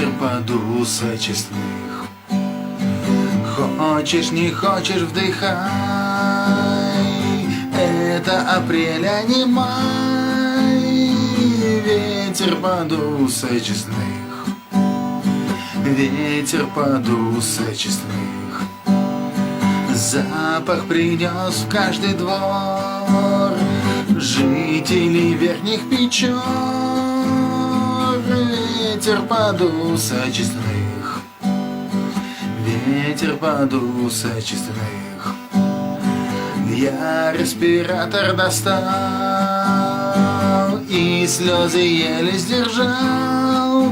ветер подул сочестных. Хочешь, не хочешь, вдыхай. Это апрель, а не май. Ветер подул сочестных. Ветер подул сочестных. Запах принес в каждый двор жителей верхних печор. Ветер подул сочестных. Ветер подул сочестных. Я респиратор достал и слезы еле сдержал,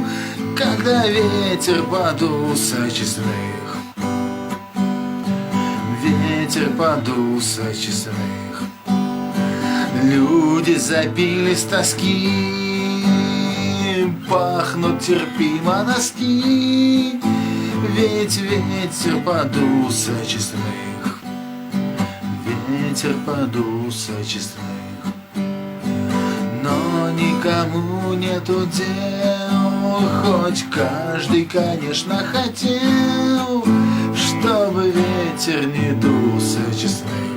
когда ветер подул сочестных. Ветер подул сочестных. Люди запились тоски, пахнут терпимо носки. Ведь ветер подул сочестных. Ветер подул сочестных. Но никому нету дел, хоть каждый, конечно, хотел, чтобы ветер не дул сочестных.